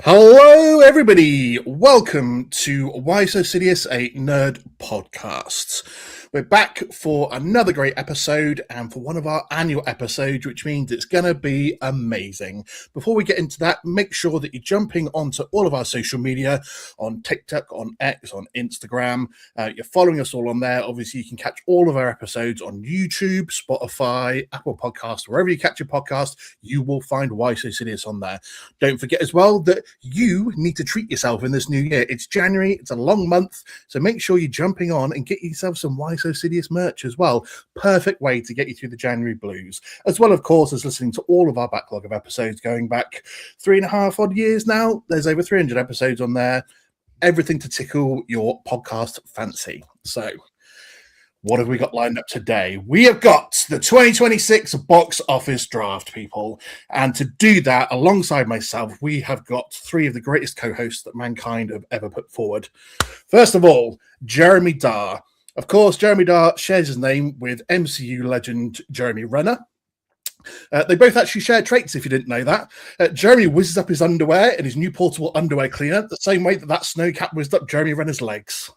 Hello, everybody. Welcome to Why So Sidious, a nerd podcast. We're back for another great episode and for one of our annual episodes, which means it's going to be amazing. Before we get into that, make sure that you're jumping onto all of our social media on TikTok, on X, on Instagram. You're following us all on there. Obviously, you can catch all of our episodes on YouTube, Spotify, Apple Podcasts, wherever you catch your podcast, you will find Why So Sidious on there. Don't forget as well that you need to treat yourself in this new year. It's January, it's a long month, so make sure you're jumping on and get yourself some Why So Sidious merch as well. Perfect way to get you through the January blues, as well, of course, as listening to all of our backlog of episodes going back 3.5 odd years now. There's over 300 episodes on there. Everything to tickle your podcast fancy. So, what have we got lined up today? We have got the 2026 box office draft, people. And to do that, alongside myself, we have got three of the greatest co-hosts that mankind have ever put forward. First of all, Jeremy Dahr. Of course, Jeremy Dahr shares his name with MCU legend Jeremy Renner. They both actually share traits, if you didn't know that. Jeremy whizzes up his underwear in his new portable underwear cleaner, the same way that snowcap whizzed up Jeremy Renner's legs.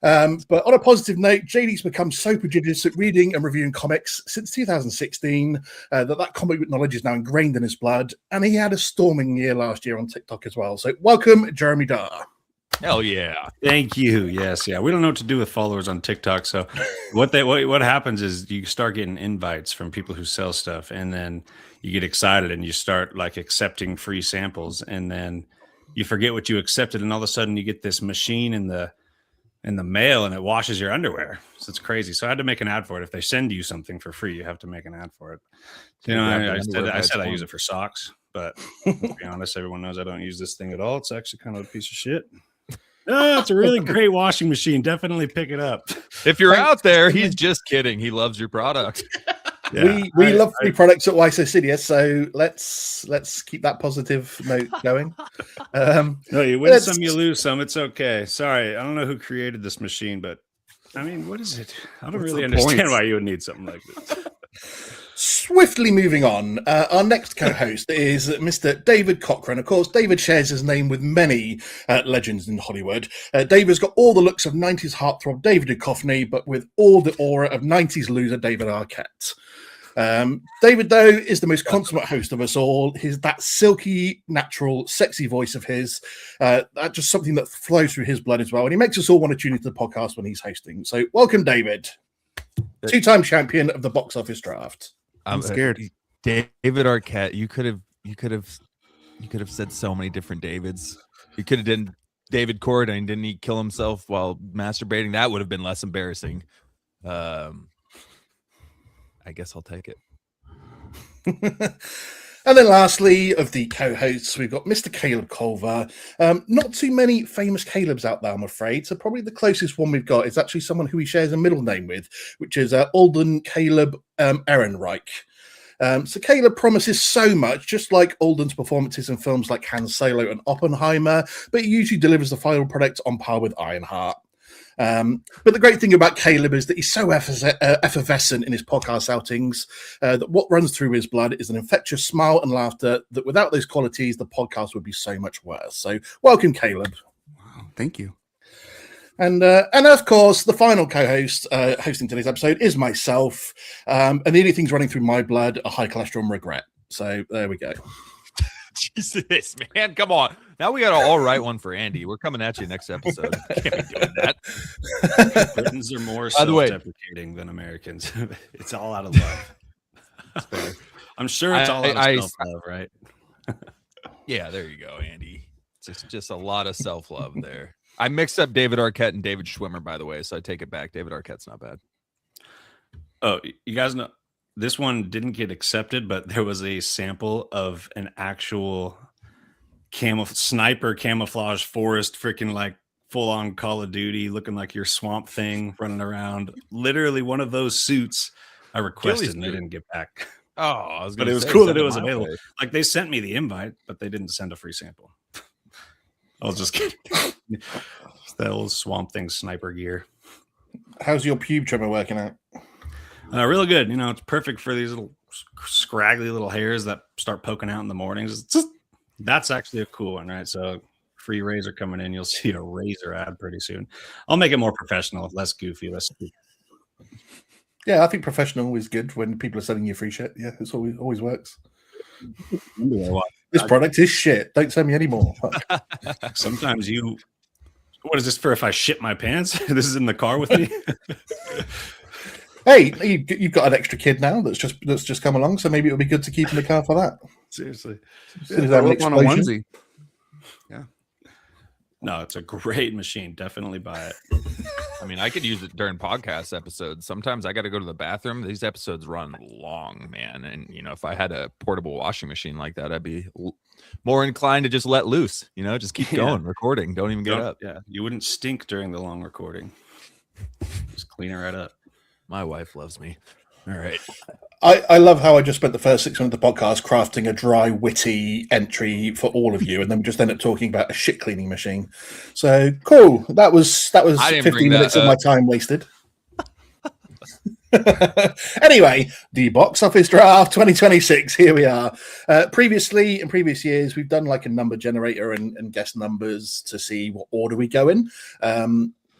But on a positive note, JD's become so prodigious at reading and reviewing comics since 2016 that comic book knowledge is now ingrained in his blood, and he had a storming year last year on TikTok as well. So welcome, Jeremy Dahr. Hell yeah. Thank you. Yes. Yeah. We don't know what to do with followers on TikTok. So what happens is you start getting invites from people who sell stuff, and then you get excited and you start like accepting free samples, and then you forget what you accepted, and all of a sudden you get this machine in the mail and it washes your underwear. So it's crazy. So I had to make an ad for it. If they send you something for free, you have to make an ad for it. So, I said I use it for socks, but to be honest, everyone knows I don't use this thing at all. It's actually kind of a piece of shit. Oh, it's a really great washing machine. Definitely pick it up. If you're out there, he's just kidding. He loves your product. Yeah, we love free products at Why So Sidious, so let's keep that positive note going. No, you win some, you lose some. It's okay. Sorry, I don't know who created this machine, but I mean, what is it? I don't really understand why you would need something like this. Swiftly moving on, our next co-host is Mr. David Cochran. Of course, David shares his name with many legends in Hollywood. David's got all the looks of 90s heartthrob David Duchovny, but with all the aura of 90s loser David Arquette. David, though, is the most consummate host of us all. That silky, natural, sexy voice of his, that's just something that flows through his blood as well. And he makes us all want to tune into the podcast when he's hosting. So welcome, David. Two-time champion of the box office draft. I'm scared. David Arquette, you could have said so many different Davids. You could have done David Corradine. Didn't he kill himself while masturbating? That would have been less embarrassing. I guess I'll take it. And then lastly, of the co-hosts, we've got Mr. Caleb Culver. Not too many famous Calebs out there, I'm afraid. So probably the closest one we've got is actually someone who he shares a middle name with, which is Alden Caleb Ehrenreich. So Caleb promises so much, just like Alden's performances in films like Han Solo and Oppenheimer, but he usually delivers the final product on par with Ironheart. But the great thing about Caleb is that he's so effervescent in his podcast outings that what runs through his blood is an infectious smile and laughter that without those qualities, the podcast would be so much worse. So welcome, Caleb. Wow, thank you. And of course, the final co-host hosting today's episode is myself. And the only things running through my blood are high cholesterol and regret. So there we go. Jesus, man, come on. Now we got to all write one for Andy. We're coming at you next episode. Can't be doing that. Britons are more self-deprecating than Americans. It's all out of love. I'm sure it's all out of self-love, right? Yeah, there you go, Andy. It's just a lot of self-love there. I mixed up David Arquette and David Schwimmer, by the way, so I take it back. David Arquette's not bad. Oh, you guys know this one didn't get accepted, but there was a sample of an actual sniper camouflage forest, freaking like full-on Call of Duty, looking like your Swamp Thing running around. Literally one of those suits I requested and they didn't get back. Oh, but it was cool that it was available. Like they sent me the invite, but they didn't send a free sample. I was just kidding. That old Swamp Thing sniper gear. How's your pube trimmer working out? Really good. You know, it's perfect for these little scraggly little hairs that start poking out in the mornings. It's just That's actually a cool one, right? So free razor coming in. You'll see a razor ad pretty soon. I'll make it more professional, less goofy, less. Yeah, I think professional is good when people are selling you free shit. Yeah, it's always works. This product is shit. Don't send me any more. Sometimes you. What is this for? If I shit my pants, this is in the car with me. Hey, you've got an extra kid now that's just come along, so maybe it would be good to keep in the car for that. Seriously, As soon as I have an on a explosion. onesie. no, it's a great machine. Definitely buy it. I mean, I could use it during podcast episodes. Sometimes I got to go to the bathroom. These episodes run long, man. And, if I had a portable washing machine like that, I'd be more inclined to just let loose, just keep going, recording. Don't even get up. Yeah, you wouldn't stink during the long recording. Just clean it right up. My wife loves me. All right. I love how I just spent the first 6 minutes of the podcast crafting a dry, witty entry for all of you, and then we just end up talking about a shit cleaning machine. So cool. That was I didn't 15 bring minutes that of my time wasted. Anyway, the box office draft 2026. Here we are. Previously, in previous years, we've done like a number generator and guess numbers to see what order we go in.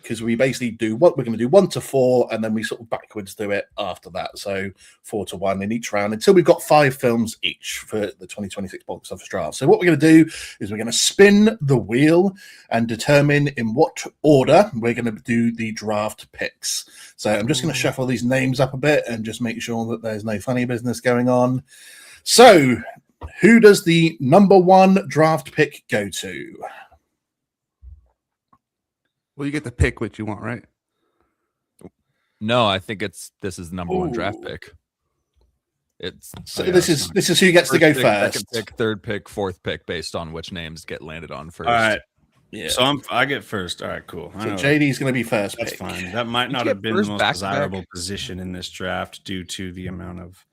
Because we basically do what we're going to do 1 to 4, and then we sort of backwards do it after that. So 4 to 1 in each round until we've got 5 films each for the 2026 box office draft. So what we're going to do is we're going to spin the wheel and determine in what order we're going to do the draft picks. So I'm just going to shuffle these names up a bit and just make sure that there's no funny business going on. So who does the number 1 draft pick go to? Well, you get to pick what you want, right? No, I think this is the number 1 draft Ooh. pick. It's So this is who gets to go pick, first. second pick, third pick, fourth pick, based on which names get landed on first. All right. Yeah. So I get first. All right, cool. I So know. JD's going to be first That's pick. fine. That might not get have been the first most back-to-back? desirable position in this draft due to the amount of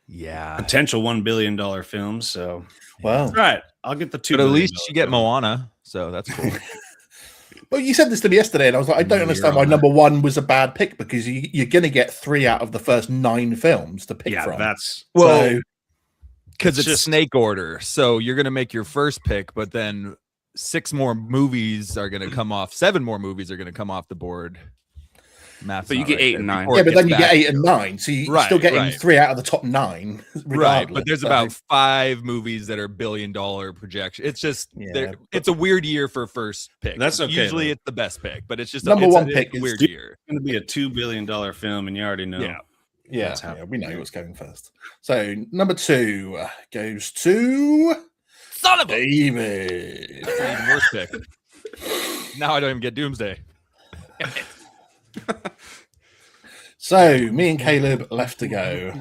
Yeah. potential $1 billion films. So, Wow. all right, I'll get the $2 But at billion least you get film. Moana, so that's cool. Well, you said this to me yesterday, and I was like, I don't You're understand why on number 1 was a bad pick, because you're going to get 3 out of the first 9 films to pick Yeah, from. that's Well, So, because It's it's just- snake order, so you're gonna make your first pick, but then 6 more movies are gonna come off. 7 more movies are gonna come off the board. Math's But you not get right 8 there and 9. before yeah, it but gets then you back get to 8 and 9, so you're Right, still getting right. 3 out of the top 9. Right, regardless. but there's So, about 5 movies that are $1 billion projection. It's just Yeah, it's a weird year for first pick. That's okay, Usually though. it's the best pick, but it's just Number it's one a pick is weird Dude. year. going to be a $2 billion film, and you already know. Yeah. yeah, That's how- we know what's going first. So number 2 goes to Son of a David. That's an even worse pick. Now I don't even get Doomsday. So me and Caleb left to go,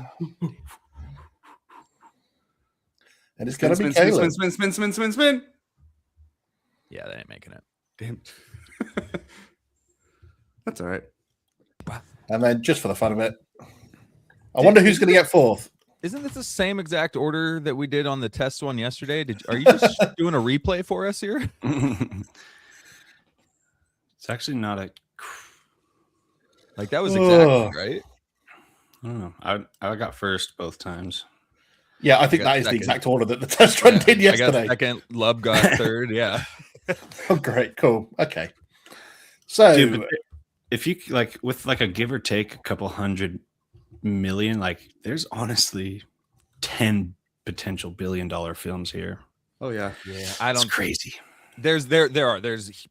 and it's going to be Caleb. Spin. Yeah, that ain't making it. Damn. That's all right. And then just for the fun of it, I wonder who's going to get 4th. Isn't this the same exact order that we did on the test one yesterday? Are you just doing a replay for us here? It's actually not a. Like that was exactly Ugh. right. I don't know. I got first both times. Yeah, I think got that is the second. exact order that the test run did I yesterday. got second. Lub got third. Yeah. Oh, great, cool, okay. So Dude, but if you like with like a give or take a couple $100 million, like there's honestly 10 potential $1 billion films here. Oh yeah. Yeah. I It's don't. crazy. There's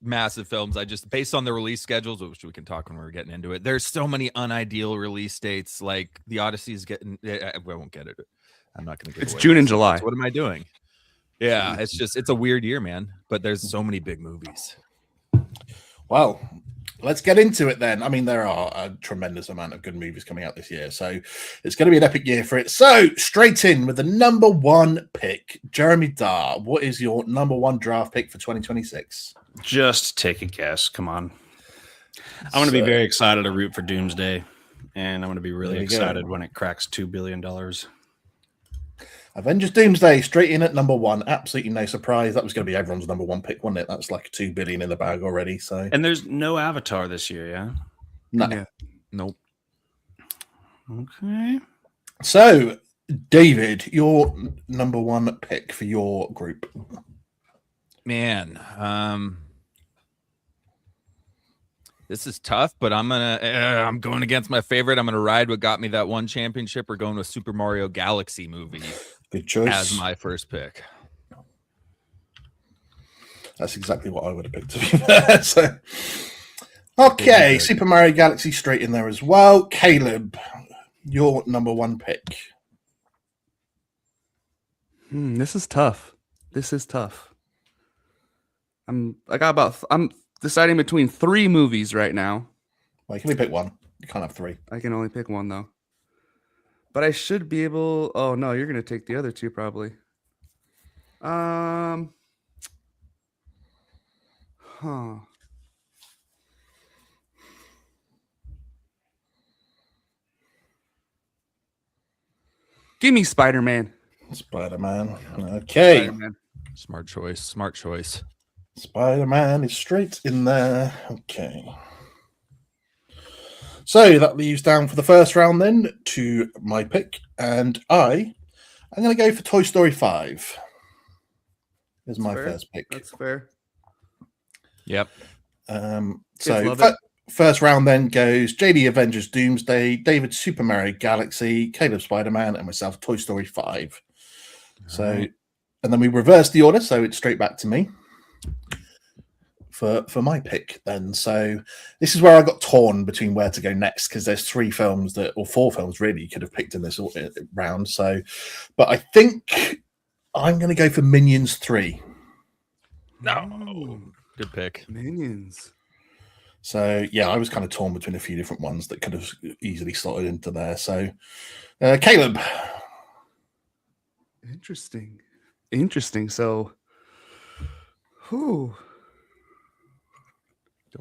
massive films. I just based on the release schedules, which we can talk when we're getting into it. There's so many unideal release dates. Like the Odyssey is getting. I won't get it. I'm not going to. It's June and July. What am I doing? Yeah, it's a weird year, man. But there's so many big movies. well, let's get into it then. I mean, there are a tremendous amount of good movies coming out this year, so it's going to be an epic year for it. So straight in with the number 1 pick, Jeremy Dahl. What is your number 1 draft pick for 2026? Just take a guess. Come on. I'm going to be So- very excited to root for Doomsday, and I'm going to be really There you go. excited when it cracks $2 billion. Avengers Doomsday straight in at number 1. Absolutely no surprise. That was going to be everyone's number 1 pick, wasn't it? That's like $2 billion in the bag already. So And there's no Avatar this year, yeah? no. Yeah. Nope. Okay. So David, your number one pick for your group. Man, this is tough, but I'm going against my favorite. I'm gonna ride what got me that one championship. We're going with Super Mario Galaxy movie Good choice. as my first pick. That's exactly what I would have picked, to be fair. So, okay, Super Mario Galaxy straight in there as well. Caleb, your number one pick. This is tough. I'm deciding between 3 movies right now. Well, you can only pick one. You can't have 3. I can only pick one though. But I should be able. Oh no, you're gonna take the other 2 probably. Give me Spider-Man. Spider-Man. Okay. Spider-Man. Smart choice. Spider-Man is straight in there. Okay. So that leaves down for the first round then to my pick. And I'm going to go for Toy Story 5. Is my fair. first pick. That's fair. Yep. So love it. first round then goes JD Avengers Doomsday, David Super Mario Galaxy, Caleb Spider-Man, and myself Toy Story 5. So, right. And then we reverse the order, so it's straight back to me for my pick then. So this is where I got torn between where to go next, because there's 4 films really you could have picked in this round. So, but I think I'm going to go for Minions 3. No. Good pick. Minions. So yeah, I was kind of torn between a few different ones that could have easily slotted into there. So, Caleb. Interesting. So, Don't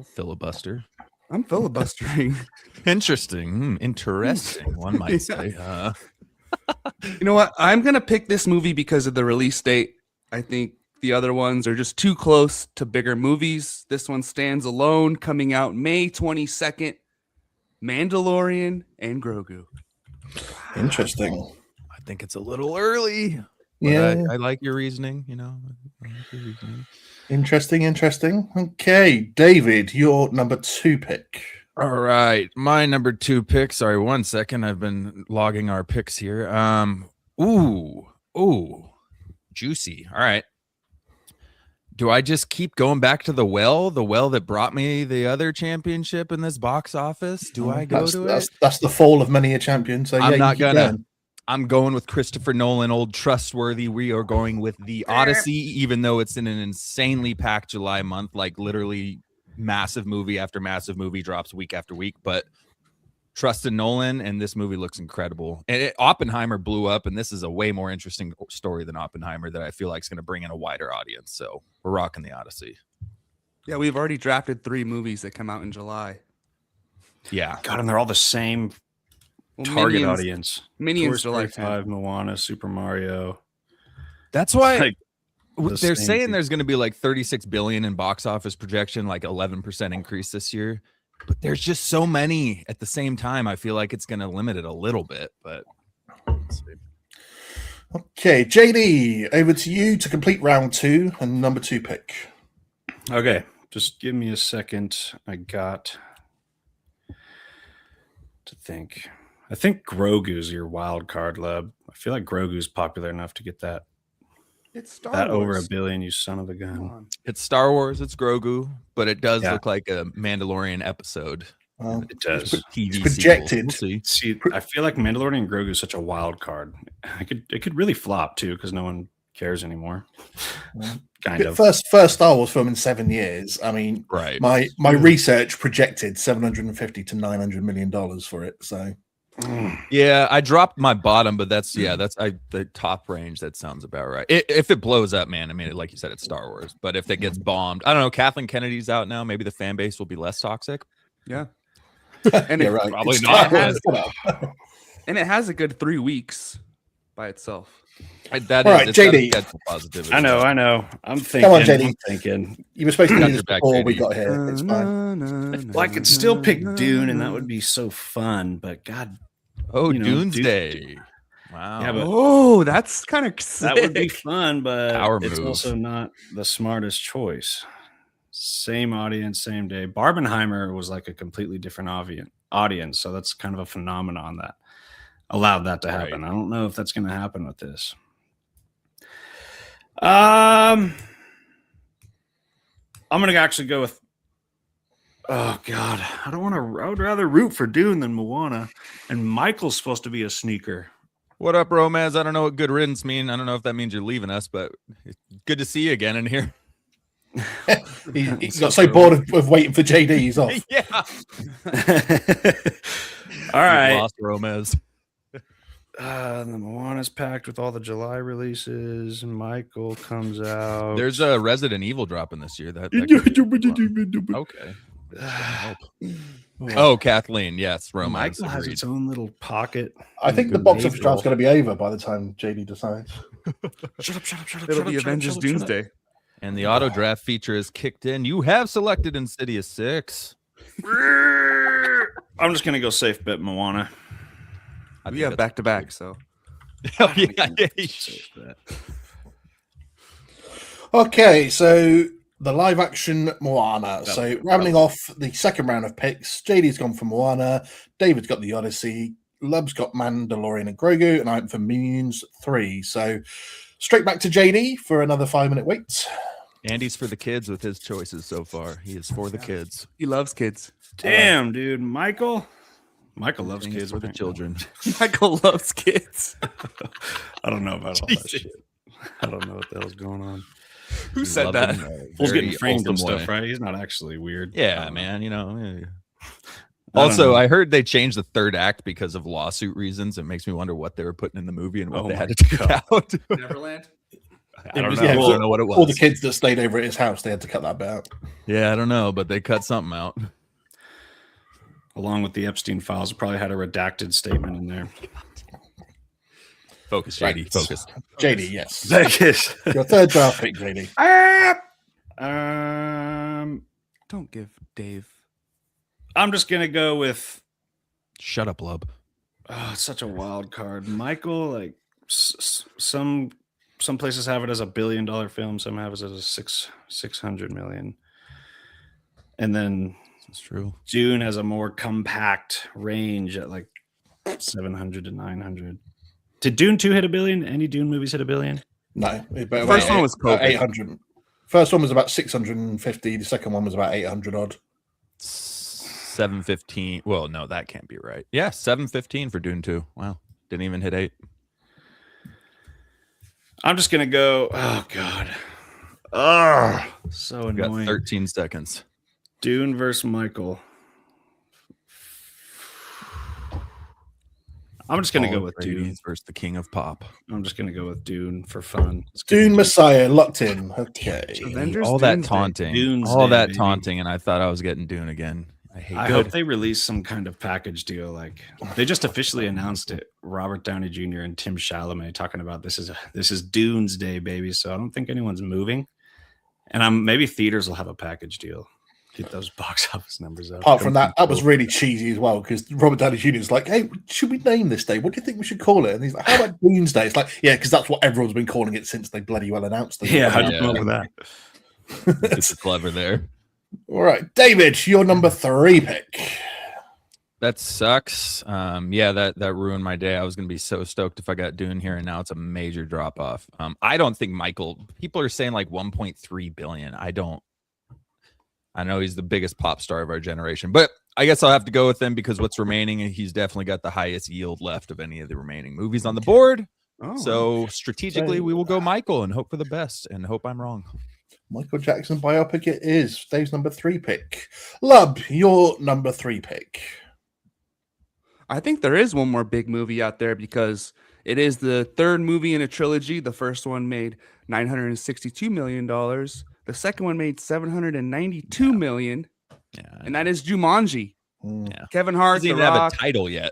filibuster. I'm filibustering. Interesting. Interesting. One might say. You know what? I'm gonna pick this movie because of the release date. I think the other ones are just too close to bigger movies. This one stands alone, coming out May 22nd. Mandalorian and Grogu. Interesting. I think it's a little early. But Yeah. I like your reasoning. I like your reasoning. Interesting. Okay, David, your number 2 pick. All right, my number 2 pick. Sorry, 1 second. I've been logging our picks here. Ooh, juicy. All right. Do I just keep going back to the well that brought me the other championship in this box office? Do I go to it? That's the fall of many a champion. So I'm yeah, not you keep gonna. going. I'm going with Christopher Nolan, old trustworthy. We are going with The Odyssey, even though it's in an insanely packed July month, like literally massive movie after massive movie drops week after week. But trust in Nolan, and this movie looks incredible. And Oppenheimer blew up, and this is a way more interesting story than Oppenheimer that I feel like is going to bring in a wider audience. So we're rocking The Odyssey. Yeah, we've already drafted 3 movies that come out in July. Yeah. God, and they're all the same Well, target audience. Minions Toy July Story 10th. 5, Moana, Super Mario. That's why Like, the they're same saying thing. there's going to be like 36 billion in box office projection, like 11% increase this year. But there's just so many at the same time. I feel like it's going to limit it a little bit, but let's see. Okay, JD, over to you to complete round 2 and number 2 pick. Okay, just give me a second. I got to think. I think Grogu's your wild card, Lub. I feel like Grogu's popular enough to get that It's Star that over Wars. $1 billion, you son of a Come gun. on. It's Star Wars, it's Grogu, but it does Yeah. look like a Mandalorian episode. It does. TV It's sequel. projected. We'll see. See, I feel like Mandalorian and Grogu is such a wild card. It could really flop too because no one cares anymore. Kind of. First Star Wars film in 7 years. I mean, Right. my research projected $750 to $900 million for it. So Yeah, I dropped my bottom, but that's the top range. That sounds about right. If it blows up, man, I mean, like you said, it's Star Wars. But if it gets bombed, I don't know. Kathleen Kennedy's out now. Maybe the fan base will be less toxic. Yeah. And yeah, it, right. probably It's not. Star Wars. and it has a good 3 weeks by itself. That All is right, it's gotta JD. get some positivity. I know. I'm thinking. on, JD. I'm thinking. You were supposed to Got do your this back, before we JD. got here. It's fine. Well, I could still pick Dune, and that would be so fun. But God, Oh, you know, Doomsday. Wow. Yeah, but Oh, that's kind of that would be fun, but Power it's move. also not the smartest choice. Same audience, same day. Barbenheimer was like a completely different audience, so that's kind of a phenomenon that allowed that to happen. Right. I don't know if that's going to happen with this. I'm going to actually go with. Oh God, I don't want to. I would rather root for Dune than Moana, and Michael's supposed to be a sneaker. What up, Romaz? I don't know what good riddance mean. I don't know if that means you're leaving us, but it's good to see you again in here. He's got so bored of waiting for JD, he's off. Yeah. All right. Lost Romaz. The Moana's packed with all the July releases. Michael comes out. There's a Resident Evil dropping this year. That could be okay. Oh, Kathleen. Yes, Romaz. Michael has agreed. its own little pocket. I think the box office draft's going to be over by the time JD decides. Shut up, shut up, shut up. It'll shut be up, Avengers shut up, shut up. Doomsday. And the auto draft feature is kicked in. You have selected Insidious 6. I'm just going to go safe bet Moana. We have back to back, so Oh, yeah. Safe bet. Okay, so the live action Moana. So rounding off the second round of picks, JD's gone for Moana, David's got the Odyssey, Lub's got Mandalorian and Grogu, and I'm for Minions 3. So straight back to JD for another 5-minute wait. Andy's for the kids with his choices so far. He is for the kids. he loves kids. Damn, dude. Michael loves Things kids for the apparently. children. Michael loves kids. I don't know about all that Jesus. shit. I don't know what the hell's going on. Who said Love that? them, Fool's very getting framed and wholesome stuff, way. right? He's not actually weird. Yeah, I don't know. man. You know. I don't Also, know. I heard they changed the third act because of lawsuit reasons. It makes me wonder what they were putting in the movie and what Oh they my had to take out. Neverland. I don't know. Yeah, I well, don't know what it was. All the kids that stayed over at his house, they had to cut that bit out. Yeah, I don't know, but they cut something out. Along with the Epstein files, it probably had a redacted statement in there. Focus, Right. JD. Focus. JD, yes. Vegas. Your third draft pick, JD. Don't give Dave. I'm just gonna go with. Shut up, Lub. Oh, it's such a wild card, Michael. Like some places have it as $1 billion film, some have it as a 600 million, and then That's true. Dune has a more compact range at like 700 to 900. Did Dune 2 hit $1 billion? Any Dune movies hit $1 billion? No. The first one was COVID. 800. First one was about 650. The second one was about 800 odd. 715. Well, no, that can't be right. Yeah, 715 for Dune 2. Wow. Didn't even hit 8. I'm just gonna go. Oh God. Oh, so We got annoying. 13 seconds. Dune versus Michael. I'm just gonna go with Dune. Atreides versus the King of Pop. I'm just gonna go with Dune for fun. It's Dune gonna Messiah locked in. Okay. Avengers All that Doomsday. taunting. Doomsday, all that baby. taunting, and I thought I was getting Dune again. I hate I it. hope they release some kind of package deal. Like they just officially announced it. Robert Downey Jr. and Tim Chalamet talking about this is Dune's Day, baby. So I don't think anyone's moving, and maybe theaters will have a package deal. Get those box office numbers up. Apart from that, that was really cheesy as well because Robert Downey Jr. is like, "Hey, should we name this day? What do you think we should call it?" And he's like, "How about Doomsday?" It's like, "Yeah, because that's what everyone's been calling it since they bloody well announced it." Yeah, how'd you Yeah. come up with that? It's clever there. All right, David, your number 3 pick. That sucks. Yeah, that ruined my day. I was gonna be so stoked if I got Dune here, and now it's a major drop off. I don't think Michael. People are saying like 1.3 billion. I don't. I know he's the biggest pop star of our generation, but I guess I'll have to go with him because what's remaining, and he's definitely got the highest yield left of any of the remaining movies on the board. Oh, So strategically, we will go Michael and hope for the best and hope I'm wrong. Michael Jackson biopic it is. Dave's number 3 pick. Lub, your number 3 pick. I think there is one more big movie out there because it is the third movie in a trilogy. The first one made $962 million. The second one made $792 million, Yeah, and that is Jumanji. yeah. Kevin Hart, Doesn't The even have a Rock. title yet.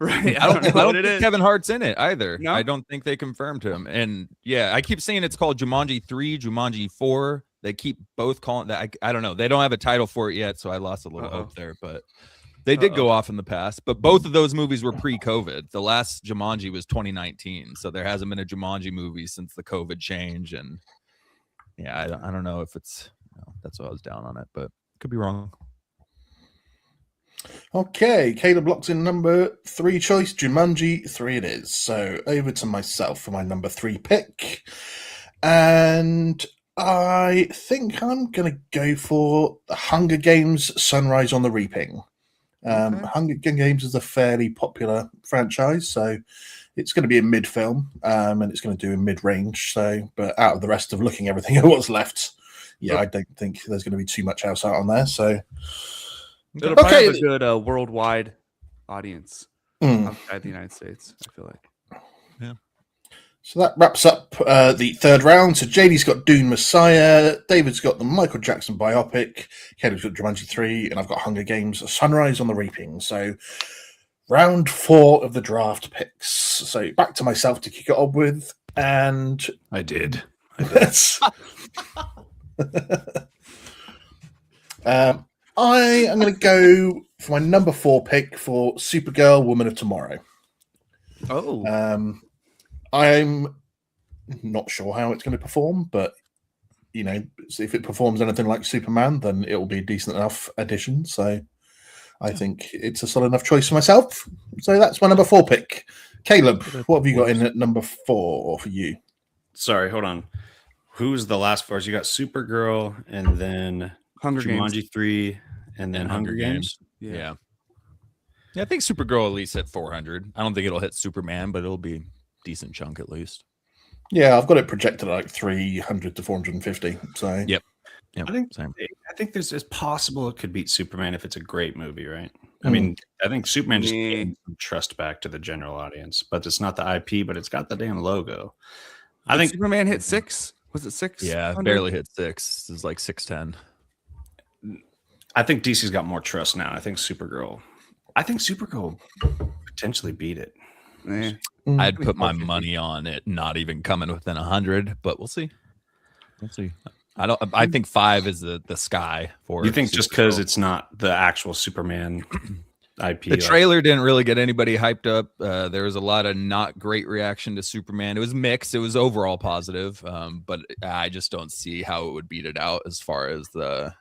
Right? I don't know what think it is. Kevin Hart's in it either. No? I don't think they confirmed him. And yeah, I keep saying it's called Jumanji 3, Jumanji 4. They keep both calling that. I don't know. They don't have a title for it yet, so I lost a little Uh-oh. hope there. But They did go off in the past, but both of those movies were pre-COVID. The last Jumanji was 2019, so there hasn't been a Jumanji movie since the COVID change. And yeah, I don't know if it's that's what I was down on it, but could be wrong. Okay, Caleb locks in number 3 choice, Jumanji 3 it is. So over to myself for my number 3 pick. And I think I'm going to go for The Hunger Games Sunrise on the Reaping. Hunger Games is a fairly popular franchise, so it's going to be a mid-film, and it's going to do a mid-range. So, but out of the rest of looking everything at what's left, I don't think there's going to be too much else out on there. So, it'll probably have a good worldwide audience outside the United States, I feel like. Yeah. So that wraps up the third round. So JD's got Dune Messiah, David's got the Michael Jackson biopic, Caleb's got Jumanji 3, and I've got Hunger Games Sunrise on the Reaping. So round 4 of the draft picks. So back to myself to kick it off with, and I did. I am going to go for my number 4 pick for Supergirl, Woman of Tomorrow. Oh. I'm not sure how it's going to perform, but if it performs anything like Superman, then it will be a decent enough addition. So I think it's a solid enough choice for myself. So that's my number 4 pick. Caleb, what have you got in at number 4 for you? Sorry, hold on. Who's the last 4? You got Supergirl, and then Jumanji Games 3, and then Hunger Games. Yeah, I think Supergirl at least hit 400. I don't think it'll hit Superman, but it'll be a decent chunk at least. Yeah, I've got it projected at like 300 to 450. So Yep. I think it's possible it could beat Superman if it's a great movie, right? I mean, I think Superman just gained some trust back to the general audience, but it's not the IP, but it's got the damn logo. I think Superman hit 6. Was it 6? Yeah, barely hit 6. It was like 610. I think DC's got more trust now. I think Supergirl potentially beat it. I'd put my money on it not even coming within 100, but we'll see. I think 5 is the sky for. You think just because it's not the actual Superman IP? The trailer didn't really get anybody hyped up. There was a lot of not great reaction to Superman. It was mixed. It was overall positive, but I just don't see how it would beat it out as far as the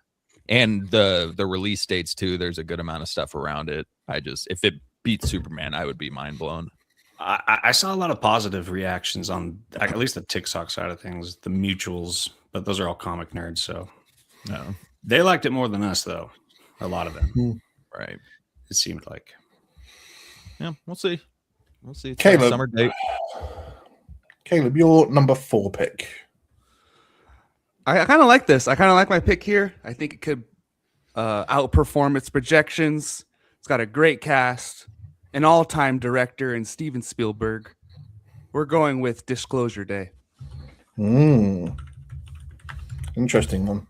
release dates too. There's a good amount of stuff around it. If it beats Superman, I would be mind blown. I saw a lot of positive reactions on at least the TikTok side of things, the mutuals, but those are all comic nerds, so no. They liked it more than us, though. A lot of them, right? It seemed like. Yeah, we'll see. It's Caleb, summer date. Caleb, your number 4 pick. I kind of like this. I kind of like my pick here. I think it could outperform its projections. It's got a great cast, an all-time director in Steven Spielberg. We're going with Disclosure Day. Interesting one.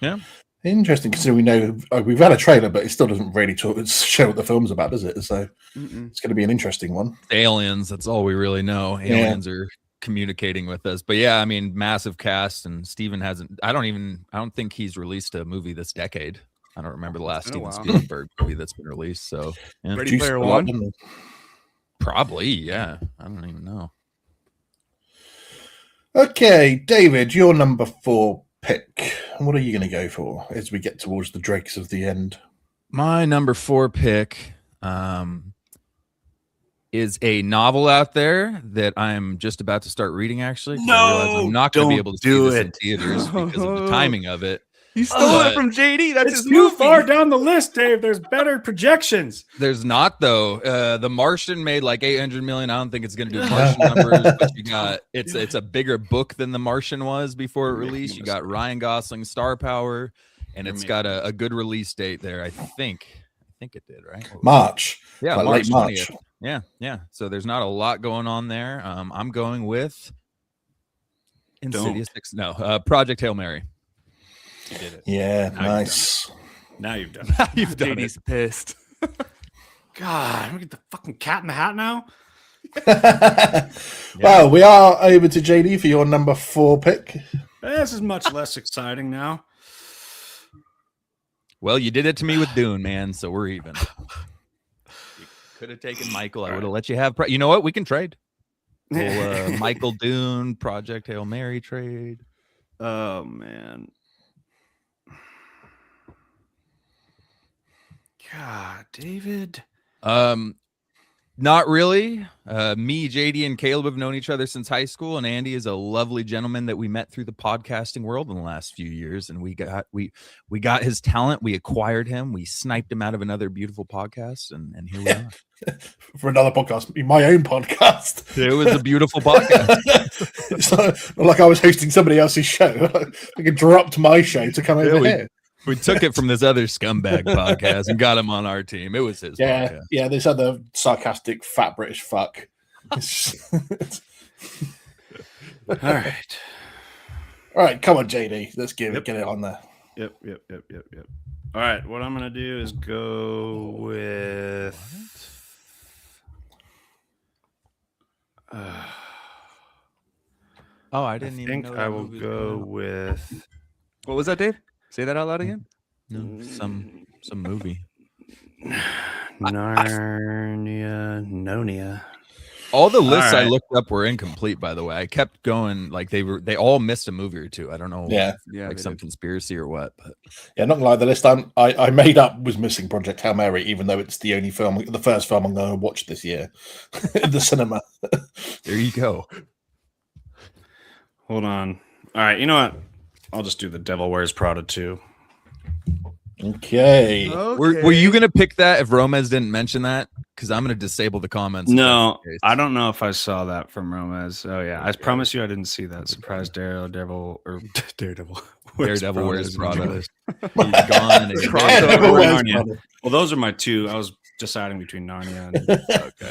Yeah. Interesting, considering we know we've had a trailer, but it still doesn't really show what the film's about, does it? So it's going to be an interesting one. Aliens, that's all we really know. Aliens are communicating with us. But yeah, I mean, massive cast, and Steven hasn't. I don't think he's released a movie this decade. I don't remember the last Steven Spielberg movie that's been released. So yeah. Ready Player One? Probably, yeah. I don't even know. Okay, David, your number 4 pick. What are you going to go for as we get towards the dregs of the end? My number 4 pick is a novel out there that I'm just about to start reading, actually. No, I realize I'm not going to be able to see this in it. theaters because of the timing of it. You stole it from JD. That's It's his too movie. far down the list, Dave. There's better projections. There's not, though. The Martian made like 800 million. I don't think it's going to do Martian numbers, but you got it's a bigger book than The Martian was before it released. You got Ryan Gosling star power, and it's got a good release date there. I think it did, right? March. Yeah, Like March late March. 20th. Yeah. So there's not a lot going on there. I'm going with Insidious 6. No, Project Hail Mary. You did it. Yeah, Now nice. Now you've done it. You've done it. JD's pissed. God, I'm gonna get the fucking cat in the hat now. Well, we are over to JD for your number 4 pick. This is much less exciting now. Well, you did it to me with Dune, man. So we're even. You could have taken Michael. I would have let you have. You know what? We can trade. We'll, Michael Dune Project Hail Mary trade. Oh man. God, David. Not really. Me, JD, and Caleb have known each other since high school, and Andy is a lovely gentleman that we met through the podcasting world in the last few years. And we got his talent. We acquired him. We sniped him out of another beautiful podcast, and here we are. For another podcast, my own podcast. It was a beautiful podcast. It's not like I was hosting somebody else's show. I dropped my show to come over here. We took it from this other scumbag podcast and got him on our team. It was his podcast. Yeah, this other sarcastic fat British fuck. All right. All right, come on, JD. Let's get it on there. Yep. All right, what I'm gonna do is go with. I didn't even think know I will go with. What was that, Dave? Say that out loud again. No, some movie. Narnia. All the lists All I right. looked up were incomplete, by the way. I kept going like they all missed a movie or two. I don't know, Yeah, like some conspiracy or what. But yeah. Not gonna lie, the list I made up was missing Project Hail Mary, even though it's the first film I'm going to watch this year in the cinema. there you go. Hold on. All right, you know what? I'll just do The Devil Wears Prada 2. Okay. Were you gonna pick that if Romez didn't mention that? Because I'm gonna disable the comments. No, I don't know if I saw that from Romez. Oh yeah, I promise you I didn't see that. Surprise Daredevil Wears Prada. He's gone. And Devil Wears Narnia. Prada. Well, those are my two. I was deciding between Narnia and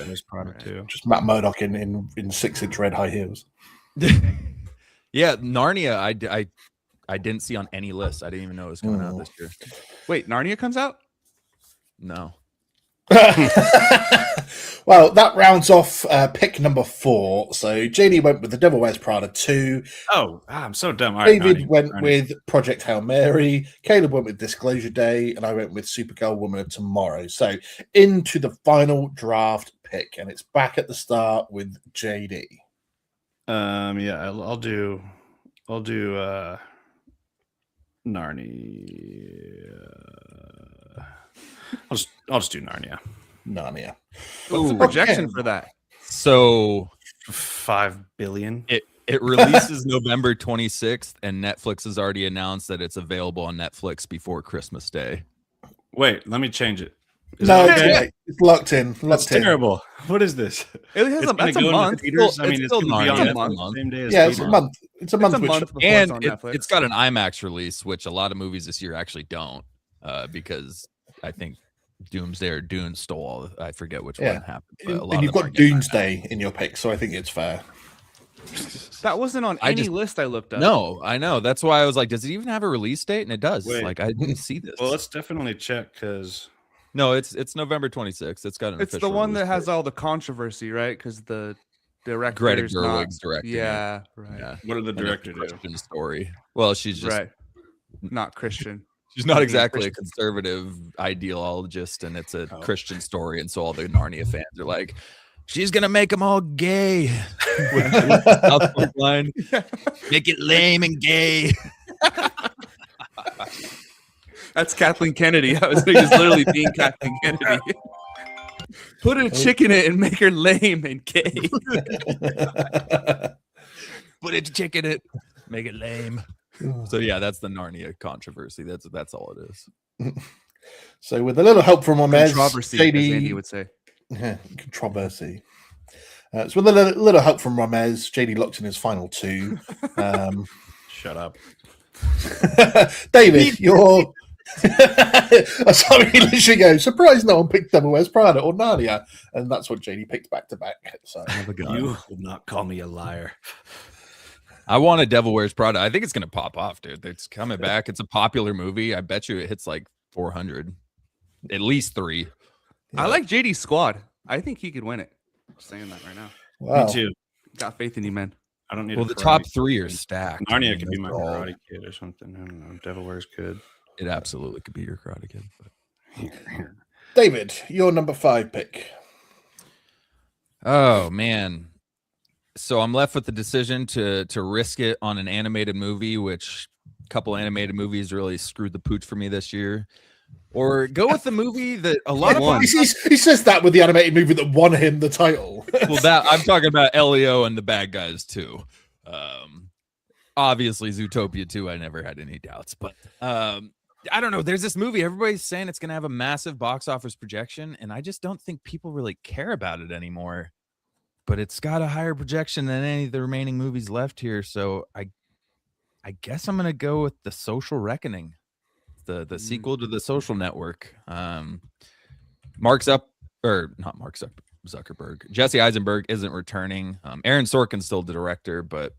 Wears Prada 2. Just Matt Murdock in 6-inch red high heels. Yeah, Narnia. I didn't see on any list. I didn't even know it was coming out this year. Wait, Narnia comes out? No. Well, that rounds off pick number 4. So JD went with The Devil Wears Prada 2. Oh, I'm so dumb. All right, David Narnia, went Narnia. with Project Hail Mary. Caleb went with Disclosure Day, and I went with Supergirl Woman of Tomorrow. So into the final draft pick, and it's back at the start with JD. Yeah, I'll do Narnia. I'll just do Narnia. Narnia. What's the Ooh. projection Okay. for that? So 5 billion. it releases November 26th, and Netflix has already announced that it's available on Netflix before Christmas Day. Wait, let me change it. Is No, that it's, okay? okay. It's locked in. That's Locked in. terrible. What is this? It has It's that's a gonna go into month. theaters? Still- I mean, it's it's still going to be on Narnia. Netflix It's a the same day as Yeah, it's a Cable. month. It's a month. It's a which- month before it's And on it, Netflix. it's got an IMAX release, which a lot of movies this year actually don't, because I think Doomsday or Dune stole all. I forget which Yeah. one happened. But a lot And you've of them got are getting IMAX. Doomsday in your pick, so I think it's fair. That wasn't on I any just- list I looked up. No, I know. That's why I was like, does it even have a release date? And it does. Wait. Like, I didn't see this. Well, let's definitely check because No, it's November 26th. It's got an It's the official one that release has date. all the controversy, right? Because the director Greta is not. Gerwig's directing. it. Yeah, right. Yeah. what did the And it's a director do? Christian story. Well, she's just Right. Not Christian. she's not Yeah, exactly a Christian. conservative ideologist, and it's a Oh. Christian story, and so all the Narnia fans are like, she's gonna make them all gay. With the South Park line, make it lame and gay. That's Kathleen Kennedy. I was just literally being Kathleen Kennedy. Put a chick in it and make her lame and gay. Put a chick in it, make it lame. So yeah, that's the Narnia controversy. That's all it is. So with a little help from Romez, Controversy, as Andy JD would say. controversy. So with a little help from Romez, JD locks in his final 2. Shut up. David, you're. I saw he literally go, surprised no one picked Devil Wears Prada or Narnia. And that's what JD picked back to back. So You will not call me a liar. I want a Devil Wears Prada. I think it's gonna pop off, dude. It's coming back. It's a popular movie. I bet you it hits like 400, at least 3. I like JD's squad. I think he could win it. Just saying that right now. wow. Me too. Got faith in you, man. I don't need. Well, a the karate top kid. 3 are stacked. Narnia I could mean, be my they're all- Karate Kid or something. I don't know. Devil Wears Good. It absolutely could be your Karate Kid. But... David, your number 5 pick. Oh man. So I'm left with the decision to risk it on an animated movie, which a couple animated movies really screwed the pooch for me this year. Or go with the movie that a lot of He says that with the animated movie that won him the title. well, that I'm talking about Elio and the bad guys too. Obviously Zootopia 2, I never had any doubts, but I don't know. There's this movie, everybody's saying it's going to have a massive box office projection, and I just don't think people really care about it anymore. But it's got a higher projection than any of the remaining movies left here, so I guess I'm going to go with The Social Reckoning, the sequel to The Social Network. Not Mark Zuckerberg. Jesse Eisenberg isn't returning. Aaron Sorkin's still the director, but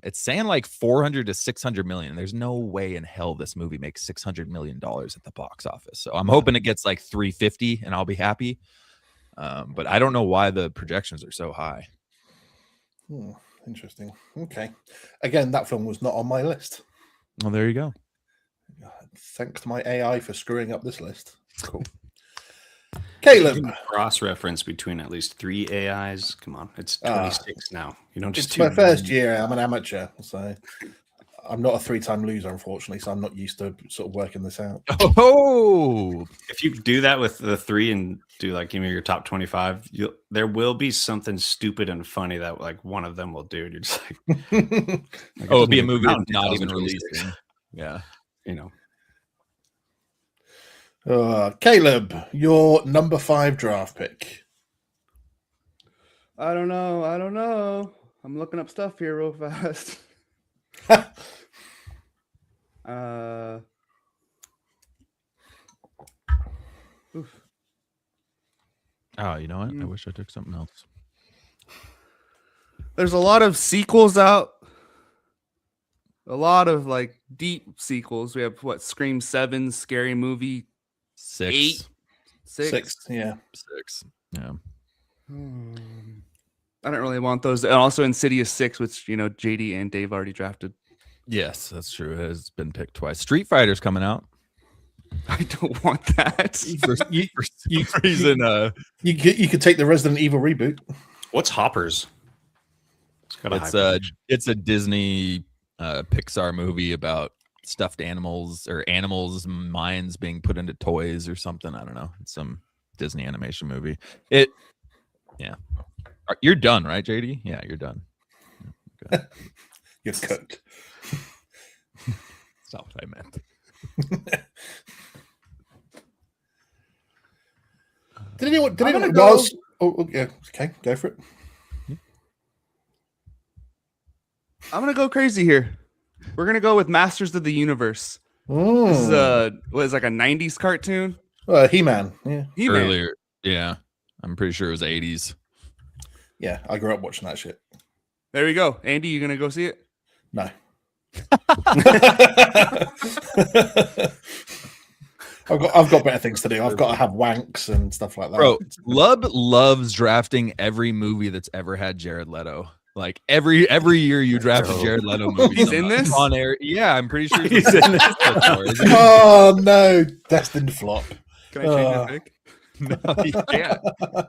it's saying like 400 to 600 million. There's no way in hell this movie makes $600 million at the box office. So I'm hoping it gets like 350 and I'll be happy. But I don't know why the projections are so high. Interesting. Okay. Again, that film was not on my list. Well, there you go. Thanks to my AI for screwing up this list. Cool. Caleb. Cross-reference between at least 3 AIs. Come on, it's 26 now. You don't just. It's my first year. I'm an amateur, so I'm not a 3-time loser, unfortunately. So I'm not used to sort of working this out. Oh, if you do that with the 3 and do like give me your top 25, there will be something stupid and funny that like one of them will do. And you're just like, it'll be a movie that's not even released. Yeah, you know. Caleb, your number 5 draft pick. I don't know. I'm looking up stuff here real fast. Oof. Oh, you know what? I wish I took something else. There's a lot of sequels out. A lot of like deep sequels. We have Scream 7, Scary Movie 6. 8, 6. Yeah. 6. Yeah. I don't really want those. And also Insidious 6, which JD and Dave already drafted. Yes, that's true. It has been picked twice. Street Fighter's coming out. I don't want that. For some reason, you could take the Resident Evil reboot. What's Hoppers? It's a Disney Pixar movie about stuffed animals or animals' minds being put into toys or something. I don't know. It's some Disney animation movie. Yeah. You're done, right, JD? Yeah, you're done. Okay. You're cooked. That's not what I meant. Did anyone go? Oh, yeah. Okay, go for it. I'm gonna go crazy here. We're gonna go with Masters of the Universe. Oh. This is like a 90s cartoon. He-Man. Yeah. He-Man. Earlier, yeah. I'm pretty sure it was 80s. Yeah, I grew up watching that shit. There we go. Andy, you gonna go see it? No. I've got better things to do. I've got to have wanks and stuff like that. Bro, Lub loves drafting every movie that's ever had Jared Leto. Like every year you draft a Jared Leto movie. He's in this? On air. Yeah, I'm pretty sure he's in this. Oh no, destined flop. Can I change my pick? No, you can't.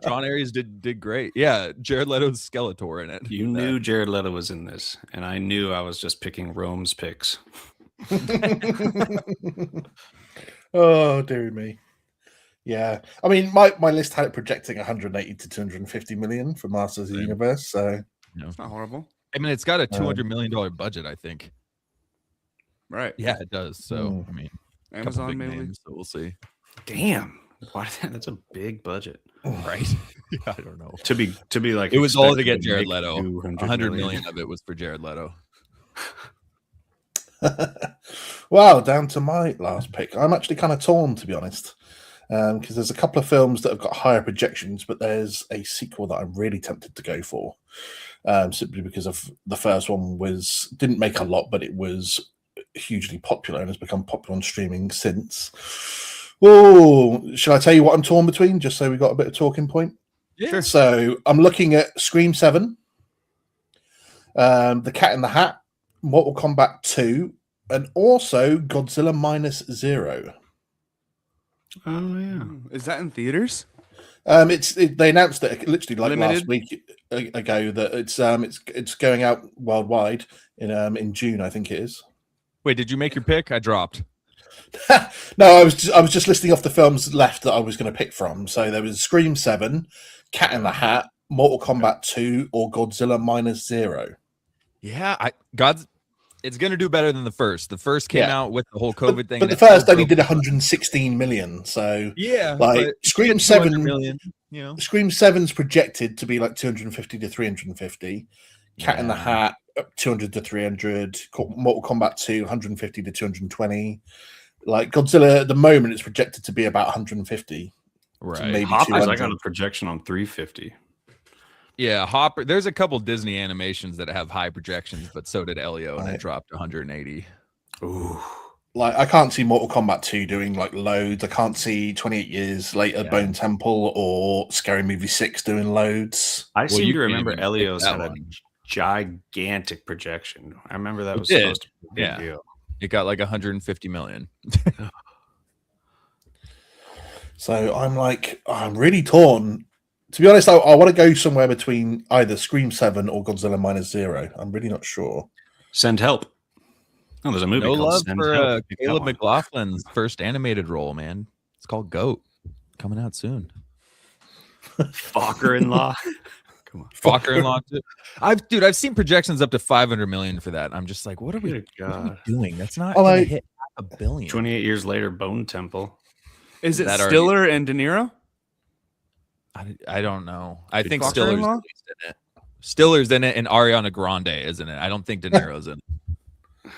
John Aries did great. Yeah, Jared Leto's Skeletor in it. You knew Jared Leto was in this, and I knew I was just picking Rome's picks. Oh, dear me. Yeah. I mean, my list had it projecting 180 to 250 million for Masters of the Universe, so It's not horrible. I mean, it's got a $200 million budget, I think. Right. Yeah, it does. So, I mean, Amazon maybe. names, so we'll see. Damn. Why that's a big budget. Right? Yeah, I don't know. To be like It was all to get expected Jared make Leto. 200 million of it was for Jared Leto. Well, down to my last pick. I'm actually kind of torn, to be honest, because there's a couple of films that have got higher projections, but there's a sequel that I'm really tempted to go for, simply because of the first one didn't make a lot, but it was hugely popular and has become popular on streaming since. Oh, shall I tell you what I'm torn between, just so we got a bit of talking point? Yeah. Sure. So I'm looking at Scream 7, The Cat in the Hat, Mortal Kombat 2, and also Godzilla Minus Zero. Oh yeah. Is that in theaters? They announced it literally like Limited? last week ago that it's going out worldwide in June, I think it is. Wait, did you make your pick? I dropped. No, I was just listing off the films left that I was going to pick from. So there was Scream 7, Cat in the Hat, Mortal Kombat 2, or Godzilla Minus Zero. Yeah, it's gonna do better than the first. The first came out with the whole COVID thing. But and the it still first only broke. did 116 million. So Yeah, like but Scream get 200 7 million, you know. Scream 7's projected to be like 250 to 350. Cat in the Yeah. Hat 200 to 300. Mortal Kombat 2 150 to 220. Like Godzilla at the moment it's projected to be about 150. Right. Maybe Hoppers, I 200. got a projection on 350. Yeah, Hopper. There's a couple Disney animations that have high projections, but so did Elio, and Right. it dropped 180. Ooh. Like I can't see Mortal Kombat 2 doing like loads. I can't see 28 years later Yeah. Bone Temple or Scary Movie 6 doing loads. I Well, seem you to can't remember even pick Elio's that had a one. gigantic projection. I remember that It was did. supposed to be a big Yeah. deal. It got like 150 million. So I'm really torn. To be honest, I want to go somewhere between either Scream 7 or Godzilla Minus Zero. I'm really not sure. Send Help. Oh, there's a movie No called love Send for Help. Pick that Caleb one. McLaughlin's first animated role, man. It's called Goat. Coming out soon. Fokker-in-law. Come on. Fokker and Law. I've seen projections up to 500 million for that. I'm just like, what are we Good God. doing? That's not Oh, gonna like- hit $500 million. 28 years later, Bone Temple. Is it That already- Stiller and De Niro? I don't know. I think Fokker Stiller's in Law? at least in it. Stiller's in it, and Ariana Grande is in it. I don't think De Niro's in it.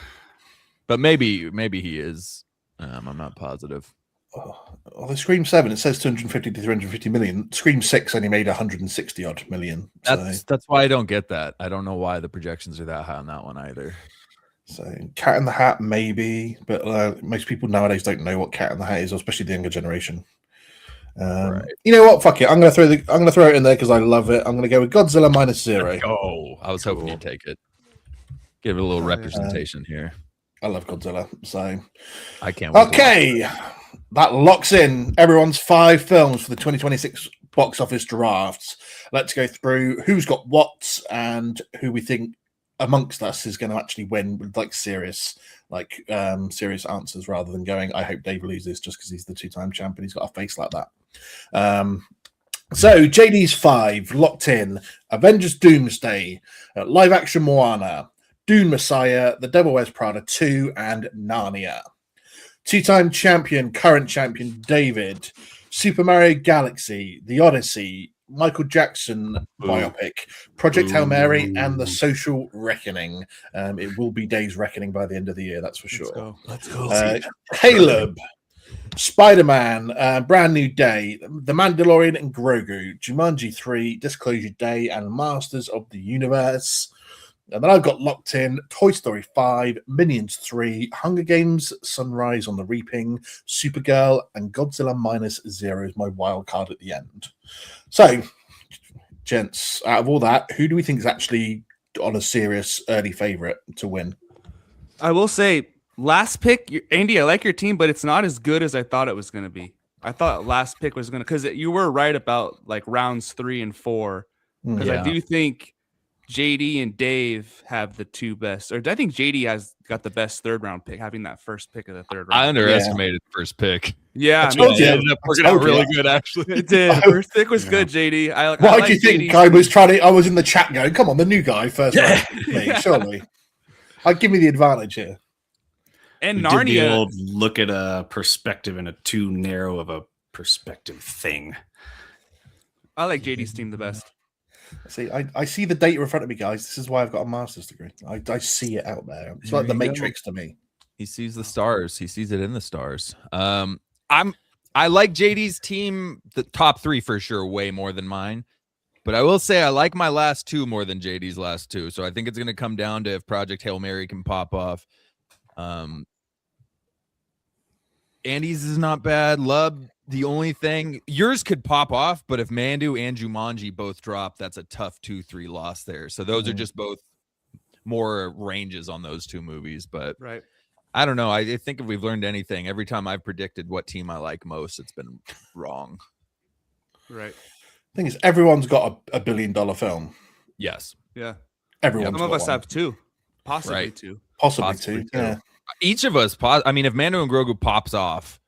But maybe he is. I'm not positive. Oh, the Scream 7, it says 250 to 350 million. Scream 6 only made 160 odd million. That's why I don't get that. I don't know why the projections are that high on that one either. So Cat in the Hat, maybe, but most people nowadays don't know what Cat in the Hat is, especially the younger generation. Right. You know what? Fuck it. I'm gonna throw it in there because I love it. I'm gonna go with Godzilla Minus Zero. Oh, I was hoping you'd take it. Give it a little representation here. I love Godzilla. So I can't wait. okay, that locks in everyone's 5 films for the 2026 box office drafts. Let's go through who's got what and who we think amongst us is going to actually win with like serious answers rather than going, I hope Dave loses just because he's the 2-time champion. He's got a face like that. So JD's 5 locked in: Avengers Doomsday, live action Moana, Dune Messiah, The Devil Wears Prada 2, and Narnia. 2-time champion, current champion David, Super Mario Galaxy, The Odyssey, Michael Jackson biopic, Project Hail Mary, and The Social Reckoning. It will be Dave's Reckoning by the end of the year, that's for sure. Let's go. Caleb, Spider-Man, Brand New Day, The Mandalorian and Grogu, Jumanji 3, Disclosure Day, and Masters of the Universe. And then I've got locked in Toy Story 5, Minions 3, Hunger Games, Sunrise on the Reaping, Supergirl, and Godzilla Minus Zero is my wild card at the end. So, gents, out of all that, who do we think is actually on a serious early favorite to win? I will say, last pick, Andy, I like your team, but it's not as good as I thought it was going to be. I thought last pick was going to, because you were right about like rounds 3 and 4. Because I do think JD and Dave have the 2 best, or I think JD has got the best 3rd round pick, having that first pick of the 3rd round. I underestimated the first pick. Yeah, told It you. ended up working out really good, actually. it did. First pick was good, JD. Why do you think I was in the chat going, come on, the new guy first round, please, surely. Give me the advantage here. And We did the Narnia. old look at a perspective in a too narrow of a perspective thing. I like JD's team the best. See, I see the data in front of me, guys. This is why I've got a master's degree. I see it out there. It's like the There you go. Matrix to me. He sees the stars. He sees it in the stars. I like JD's team, the top 3 for sure, way more than mine. But I will say I like my last 2 more than JD's last 2. So I think it's going to come down to if Project Hail Mary can pop off. Andy's is not bad. Lub, the only thing, yours could pop off, but if Mandu and Jumanji both drop, that's a tough 2-3 loss there. So those are just both more ranges on those 2 movies. But Right. I don't know. I think if we've learned anything, every time I've predicted what team I like most, it's been wrong. Right. Thing is, everyone's got a $1 billion film. Yes. Yeah. Everyone's Some of got us one. have two, possibly Right. two. Possibly possibly two. two. Yeah. Each of us, I mean, if Mando and Grogu pops off,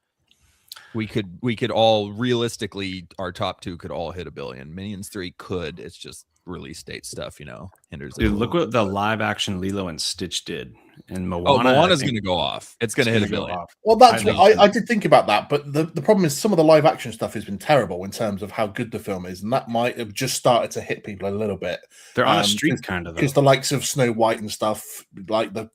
we could all realistically, our top two could all hit $1 billion. Minions 3 could. It's just release date stuff, hinders it. Dude, look what the live action Lilo and Stitch did. And Moana. Oh, Moana's I think going to go off. It's going to hit $1 go billion. off. Well, that's I what think so. I did think about that, but the problem is some of the live action stuff has been terrible in terms of how good the film is, and that might have just started to hit people a little bit. They're on a streak, kind of. Because the likes of Snow White and stuff, like the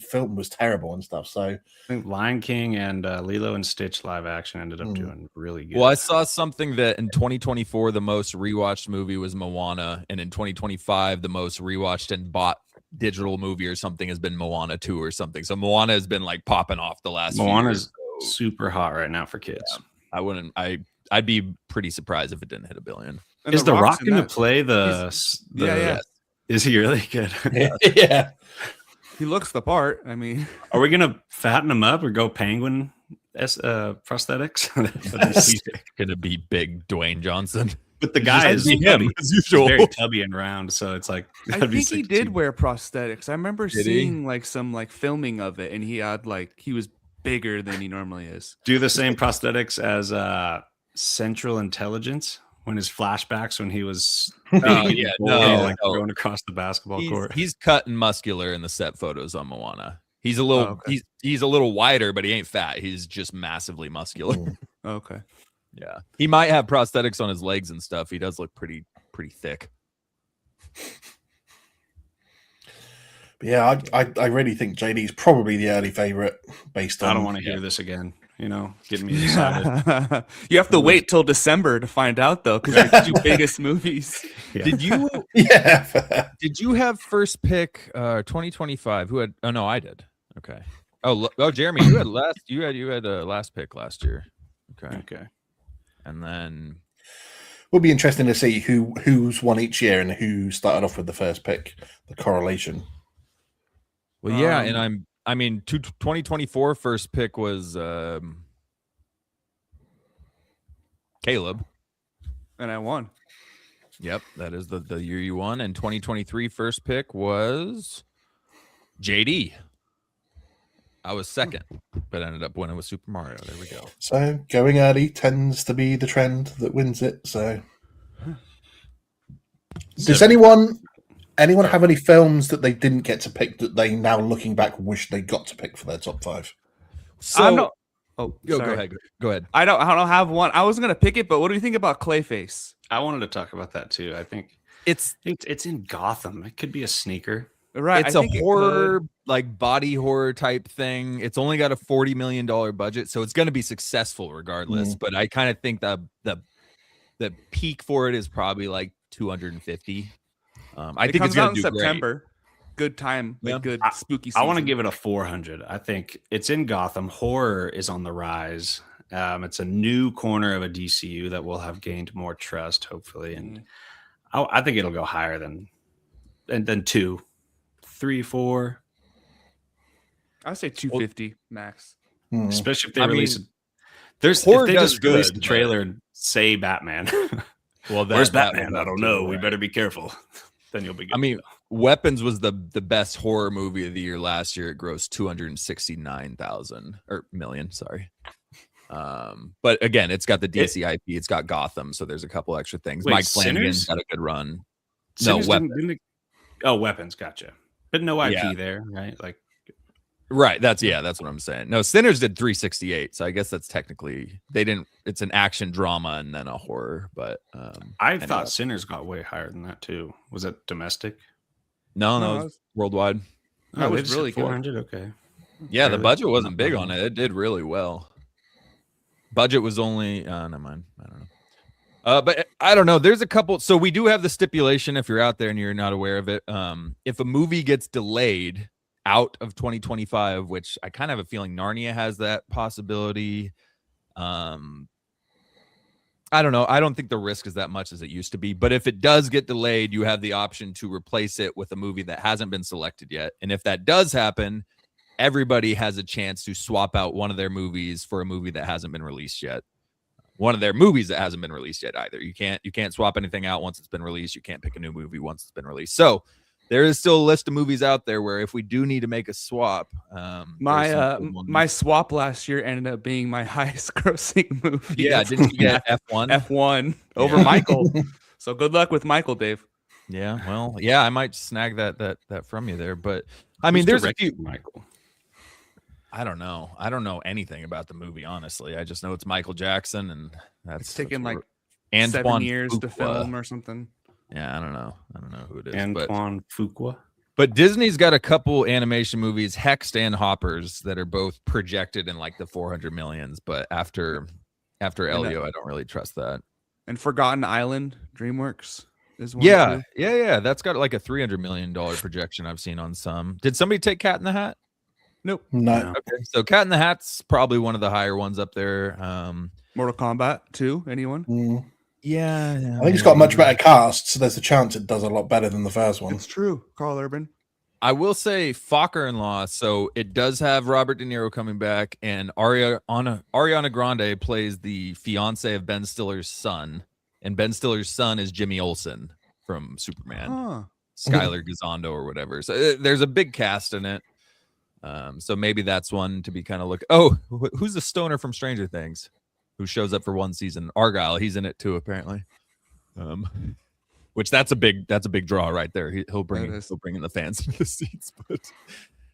film was terrible and stuff. So I think Lion King and Lilo and Stitch live action ended up doing really good. Well, I saw something that in 2024, the most rewatched movie was Moana, and in 2025, the most rewatched and bought digital movie or something has been Moana 2 or something. So Moana has been like popping off the last few Moana's years. super hot right now for kids. Yeah. I'd be pretty surprised if it didn't hit $1 billion. And Is The Rock in going to that. play the? Yeah. Is he really good? yeah. He looks the part. I mean, Are we going to fatten him up or go penguin prosthetics? He's gonna be big Dwayne Johnson. But the guy is him tubby. as He's usual. very tubby and round, so it's like I that'd be think he sick to did see. wear prosthetics. I remember Did he? seeing like some like filming of it, and he had he was bigger than he normally is. Do the same prosthetics as Central Intelligence when his flashbacks when he was yeah, no. going across the basketball court. He's cut and muscular in the set photos on Moana. He's a little okay. he's a little wider, but he ain't fat. He's just massively muscular. Okay. Yeah. He might have prosthetics on his legs and stuff. He does look pretty thick. But yeah, I really think JD's probably the early favorite based on. I don't want to hear this again. Getting me excited. You have to wait till December to find out though, because they're the two biggest movies. Yeah. Did you Yeah. did you have first pick 2025? Who had no, I did. Okay. Oh, Jeremy, you had last pick last year. Okay. Okay. And then Will be interesting to see who's won each year and who started off with the first pick, the correlation. well, yeah, and 2024 first pick was Caleb. And I won. Yep, that is the year you won. And 2023 first pick was JD. I was second, but ended up winning with Super Mario. There we go. So going early tends to be the trend that wins it. So does anyone have any films that they didn't get to pick that they now looking back wish they got to pick for their top 5? So I'm not- Oh, go sorry. ahead. Go ahead. I don't have one. I was gonna pick it, but what do you think about Clayface? I wanted to talk about that too. I think It's it's in Gotham. It could be a sneaker. Right. it's I a think it horror, could. like body horror type thing. It's only got a $40 million budget, so it's going to be successful regardless. But I kind of think the peak for it is probably like 250. I It think comes it's going out to in do great. September. Good time, like Yeah. good spooky season. I want to give it a 400. I think it's in Gotham. Horror is on the rise. It's a new corner of a DCU that will have gained more trust, hopefully, and I think it'll go higher than 2, 3, 4. I'd say 250 max. Especially if they I mean, release it. If horror they does just release good, the but- trailer and say Batman. Well, Where's that Batman? would I don't have know. to, We right. better be careful. Then you'll be good. I mean, Weapons was the best horror movie of the year last year. It grossed 269,000 or million. Sorry. But again, it's got the DC IP. It's got Gotham, so there's a couple extra things. Wait, Mike Flanagan's Sinners? got a good run. Sinners Weapons. Weapons. Gotcha. But no IP Yeah. there, right? Like, Right. That's what I'm saying. No, Sinners did 368, so I guess that's technically they didn't. It's an action drama and then a horror, but I anyway. thought Sinners got way higher than that too. Was it domestic? no, No, it was worldwide. That was they just really hit good. 400. Okay. Yeah, the Fairly- budget wasn't big on it. It did really well. Budget was only never mind. I don't know. But I don't know. There's a couple. So we do have the stipulation if you're out there and you're not aware of it. If a movie gets delayed out of 2025, which I kind of have a feeling Narnia has that possibility. I don't know. I don't think the risk is that much as it used to be. But if it does get delayed, you have the option to replace it with a movie that hasn't been selected yet. And if that does happen, everybody has a chance to swap out one of their movies for a movie that hasn't been released yet. One of their movies that hasn't been released yet either. You can't swap anything out once it's been released. You can't pick a new movie once it's been released. So there is still a list of movies out there where if we do need to make a swap, my swap last year ended up being my highest grossing movie. Yeah, didn't you get F1? F1 over Michael. So good luck with Michael, Dave. Yeah, well, yeah, I might snag that from you there, but I mean, there's a few. Michael. I don't know. I don't know anything about the movie, honestly. I just know it's Michael Jackson, and It's taken like Antoine 7 years to Fuqua. film or something. Yeah, I don't know. I don't know who it is. Antoine Fuqua. But Disney's got a couple animation movies, Hexed and Hoppers, that are both projected in like the 400 millions. But after Elio, I don't really trust that. And Forgotten Island, DreamWorks is one. Yeah, too. yeah. That's got like a $300 million projection I've seen on some. Did somebody take Cat in the Hat? Nope. No. Okay, so Cat in the Hat's probably one of the higher ones up there. Mortal Kombat 2, anyone? Yeah, I think it's got a much better cast, so there's a chance it does a lot better than the first one. It's true. Carl Urban. I will say Fokker-in-Law. So it does have Robert De Niro coming back, and Ariana Grande plays the fiance of Ben Stiller's son, and Ben Stiller's son is Jimmy Olsen from Superman, Skylar Gisondo or whatever. So there's a big cast in it. So maybe that's one to be kind of look. Oh, who's the stoner from Stranger Things who shows up for one season? Argyle, he's in it too, apparently. Which that's a big draw right there. He'll bring in the fans to the seats. But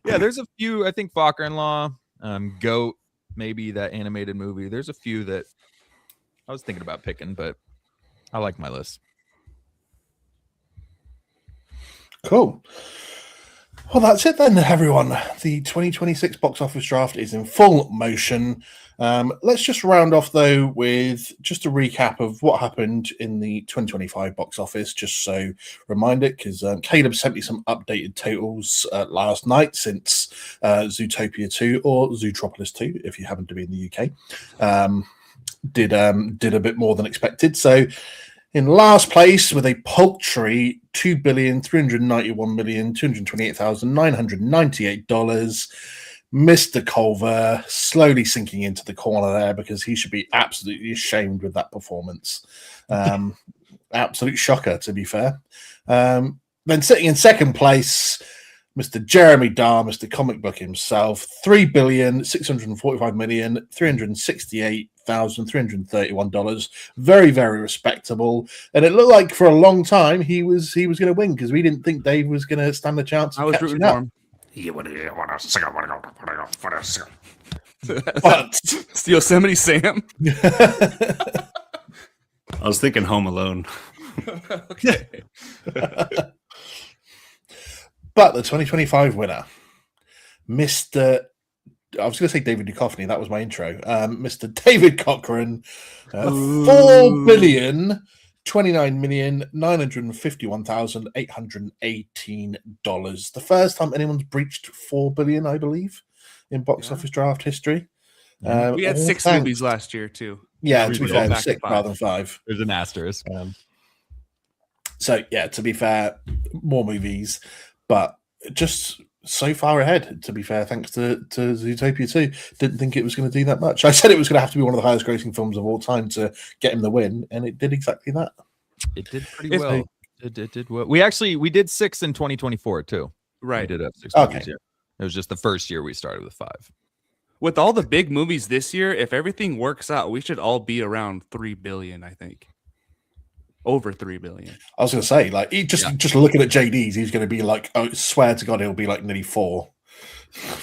yeah, there's a few. I think Fokker-in-Law, Goat, maybe that animated movie. There's a few that I was thinking about picking, but I like my list. Cool. Well, that's it then, everyone. The 2026 box office draft is in full motion. Let's just round off, though, with just a recap of what happened in the 2025 box office, just so remind it, because Caleb sent me some updated totals last night since Zootopia 2 or Zootropolis 2, if you happen to be in the UK, did a bit more than expected. So in last place with a paltry $2,391,228,998, Mr. Culver slowly sinking into the corner there because he should be absolutely ashamed with that performance. Absolute shocker, to be fair. Then sitting in second place, Mr. Jeremy Dahl, Mr. Comic Book himself, $3,645,368,331. Very, very respectable. And it looked like for a long time he was going to win because we didn't think Dave was going to stand a chance. I was rooting for him. But It's Yosemite Sam. I was thinking Home Alone. Okay. But the 2025 winner, Mr. I was going to say David Duchovny. That was my intro. Mr. David Cochran, $4,951,818. The first time anyone's breached $4 billion, I believe, in box office draft history. We had 6 movies last year, too. Yeah, to be fair, back to 6 rather than 5. There's an asterisk. So, yeah, to be fair, more movies, but just so far ahead, to be fair, thanks to Zootopia 2. Didn't think it was going to do that much. I said it was going to have to be one of the highest grossing films of all time to get him the win, and it did exactly that. It did pretty well. It did well. We did 6 in 2024 too. Right. We did have 6 Okay. movies, yeah. It was just the first year we started with 5. With all the big movies this year, if everything works out, we should all be around 3 billion, I think. Over 3 billion. I was going to say, like, just looking at JD's, he's going to be like, oh, swear to God, he'll be like nearly 4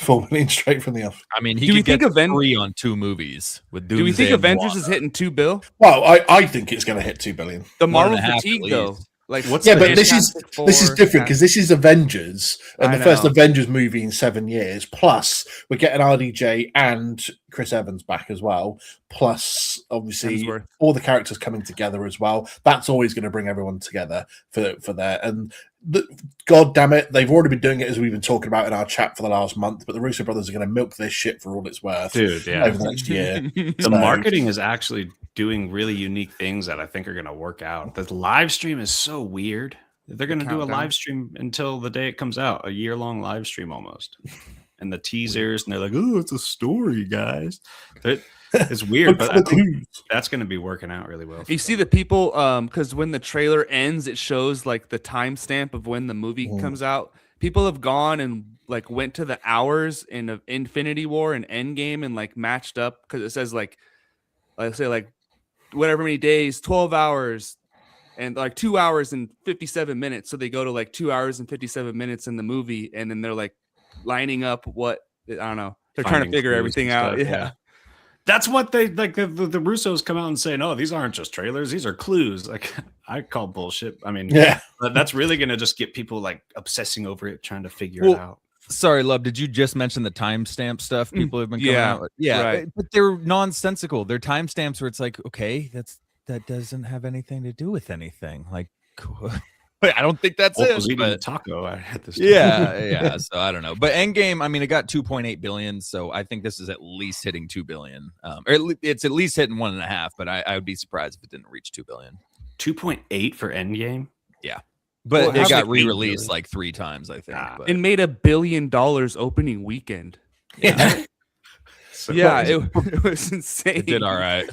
million straight from the off. I mean, Do we think 3 on 2 movies with Doomsday. Do we think and Avengers Moana. is hitting 2 bill? Well, I think it's going to hit 2 billion. The 1.5 Marvel at fatigue, least. though. Like, what's Yeah, the but this is Fantastic Four? different because this is Avengers and I the first know. Avengers movie in 7 years. Plus, we're getting RDJ and Chris Evans back as well. Plus, obviously, Hemsworth. all the characters coming together as well. That's always going to bring everyone together for that. And God damn it, they've already been doing it as we've been talking about in our chat for the last month. But the Russo brothers are going to milk this shit for all it's worth, Dude, yeah. over the next year. The marketing is actually doing really unique things that I think are going to work out. The live stream is so weird. They're going to do a countdown. live stream until the day it comes out, a year-long live stream almost. and the teasers, and they're like, "Oh, it's a story, guys." It's weird, but I think that's going to be working out really well. You see the people, because when the trailer ends, it shows like the timestamp of when the movie comes out. People have gone and like went to the hours in Infinity War and Endgame and like matched up because it says like, let's say like whatever many days, 12 hours and like 2 hours and 57 minutes. So they go to like 2 hours and 57 minutes in the movie, and then they're like lining up what I don't know. They're trying to figure everything out. Yeah. That's what they like. The Russos come out and say, "No, these aren't just trailers; these are clues." Like, I call bullshit. I mean, but that's really gonna just get people like obsessing over it, trying to figure it out. Sorry, love. Did you just mention the timestamp stuff people have been coming out with? Yeah, right. But they're nonsensical. They're timestamps where it's like, okay, that doesn't have anything to do with anything. Like, I don't think that's I it. was eating but- a taco. I had this. yeah. So I don't know. But Endgame, I mean, it got 2.8 billion. So I think this is at least hitting 2 billion. It's at least hitting 1.5. But I would be surprised if it didn't reach 2 billion. 2.8 for Endgame. Yeah. But Well, it got like re-released like 3 times, I think. But It made $1 billion opening weekend. yeah, So Yeah, what was it was insane. it did all right.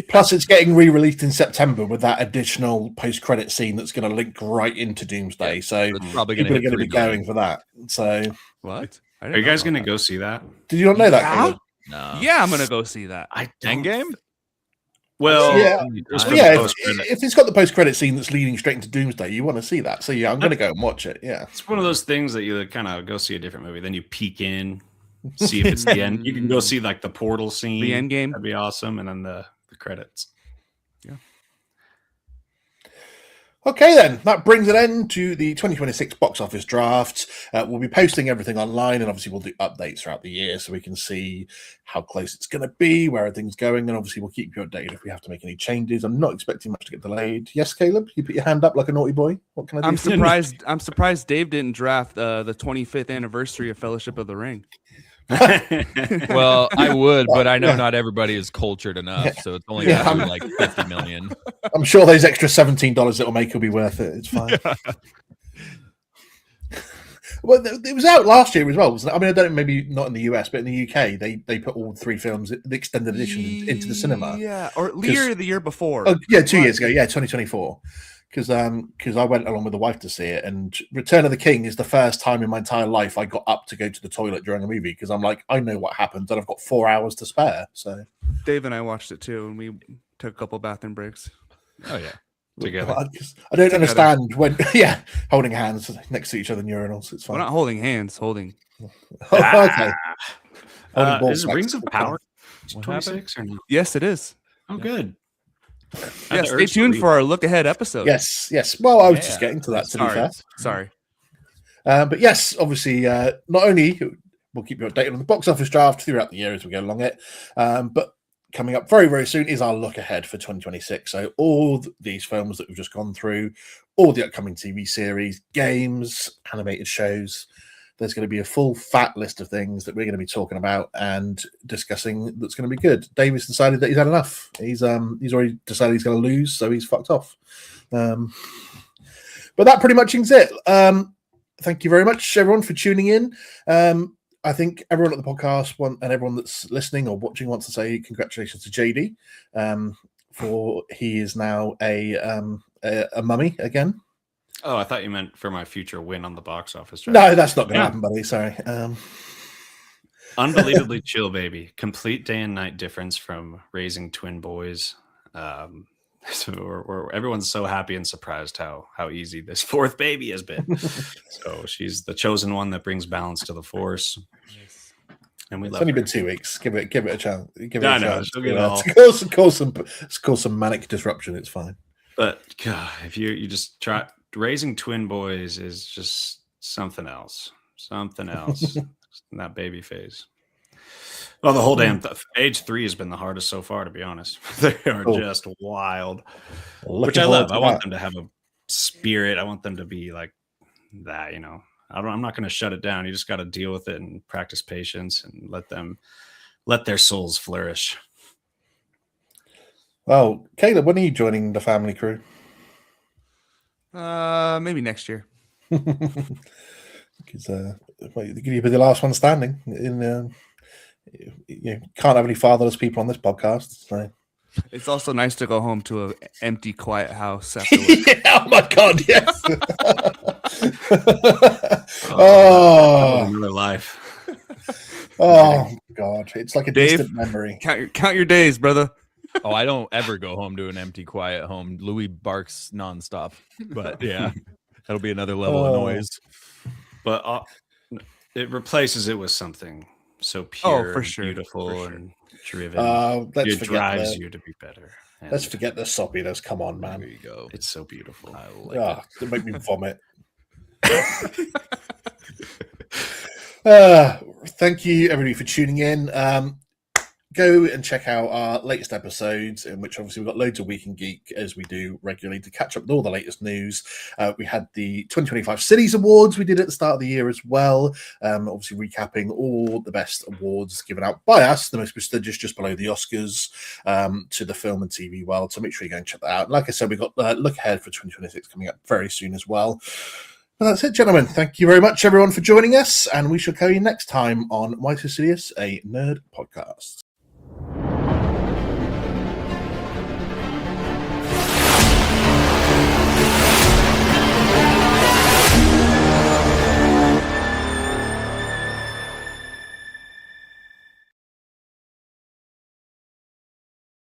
Plus, it's getting re-released in September with that additional post-credit scene that's going to link right into Doomsday. So It's probably people are going to going to be going for that. So, What? I Are didn't you guys know going to about go see that? did you not know that? Yeah? Caleb? No. that. Yeah, I'm gonna go see that. I don't- Endgame? Well, Yeah. there's Well, the yeah, post-credit. if it's got the post-credit scene that's leading straight into Doomsday, you want to see that. So yeah, I'm going to go and watch it. Yeah. It's one of those things that you kind of go see a different movie, then you peek in, see if it's the end. You can go see like the portal scene, The end game. That'd be awesome, and then the credits. Okay, then that brings an end to the 2026 box office draft. We'll be posting everything online, and obviously we'll do updates throughout the year so we can see how close it's going to be, where everything's going, and obviously we'll keep you updated if we have to make any changes. I'm not expecting much to get delayed. Yes, Caleb, you put your hand up like a naughty boy. What can I do? I'm for you? surprised. I'm surprised Dave didn't draft the 25th anniversary of Fellowship of the Ring. Well, I would, but I know Yeah. not everybody is cultured enough, Yeah. so it's only Yeah, got to be I'm- like 50 million. I'm sure those extra $17 it'll make will be worth it. It's fine. Well, it was out last year as well, wasn't it? I mean, I don't know, maybe not in the US, but in the UK, they put all 3 films, the extended edition, into the cinema. Yeah, or the year before. Oh, yeah, 2 years ago. Yeah, 2024. Because I went along with the wife to see it, and Return of the King is the first time in my entire life I got up to go to the toilet during a movie because I'm like, I know what happens, and I've got 4 hours to spare. So Dave and I watched it too, and we took a couple bathroom breaks. Oh yeah. Together. I don't understand when, holding hands next to each other in urinals. It's We're fine. not holding hands, holding. Okay. Holding balls Is back. Rings of Power What 26 or no? Yes, it is. Oh, good. I Yeah, had the stay urge to tuned read. for our look ahead episode. Yes. Well, I was Yeah. just getting to that, to be Sorry. fair. Sorry. But yes, obviously, not only we'll keep you updated on the box office draft throughout the year as we go along it, but coming up very, very soon is our look ahead for 2026. So all these films that we've just gone through, all the upcoming TV series, games, animated shows, there's going to be a full fat list of things that we're going to be talking about and discussing that's going to be good. David's decided that he's had enough. He's already decided he's going to lose, so he's fucked off. But that pretty much is it. Thank you very much, everyone, for tuning in. I think everyone at the podcast and everyone that's listening or watching wants to say congratulations to JD, for he is now a mummy again. Oh, I thought you meant for my future win on the box office. draft. No, that's not going to Yeah. happen, buddy. Sorry. Unbelievably chill, baby. Complete day and night difference from raising twin boys. So everyone's so happy and surprised how easy this 4th baby has been. So she's the chosen one that brings balance to the force. And we It's love only her. been 2 weeks. Give it a chance. Give it I a know, chance. she'll get You know, all- to cause some manic disruption. It's fine. But God, if you just try raising twin boys is just something else. Something else in that baby phase. Well, the whole damn age 3 has been the hardest so far, to be honest. They are Cool. just wild, Looking which I forward love. to I want that. them to have a spirit. I want them to be like that, I'm not going to shut it down. You just got to deal with it and practice patience and let their souls flourish. Well, Caleb, when are you joining the family crew? Maybe next year. Because you'll be the last one standing. You can't have any fatherless people on this podcast. So. It's also nice to go home to an empty, quiet house afterwards. Oh my god, yes. Another life. Oh god, it's like a Dave, distant memory. Count your days, brother. Oh, I don't ever go home to an empty, quiet home. Louis barks nonstop. But yeah, that'll be another level of noise. But it replaces it with something so pure, for sure, beautiful, for sure. and driven. Let's it drives you to be better. And Let's forget the soppiness. Come on, man. There you go. it's so beautiful. I like it. It'll make me vomit. Thank you, everybody, for tuning in. Go and check out our latest episodes, in which obviously we've got loads of Week in Geek, as we do regularly, to catch up with all the latest news. We had the 2025 Cities Awards we did at the start of the year as well, obviously recapping all the best awards given out by us, the most prestigious, just below the Oscars, to the film and TV world. So make sure you go and check that out. Like I said, we've got Look Ahead for 2026 coming up very soon as well. Well, that's it, gentlemen. Thank you very much, everyone, for joining us, and we shall carry you next time on Why So Serious, a Nerd Podcast.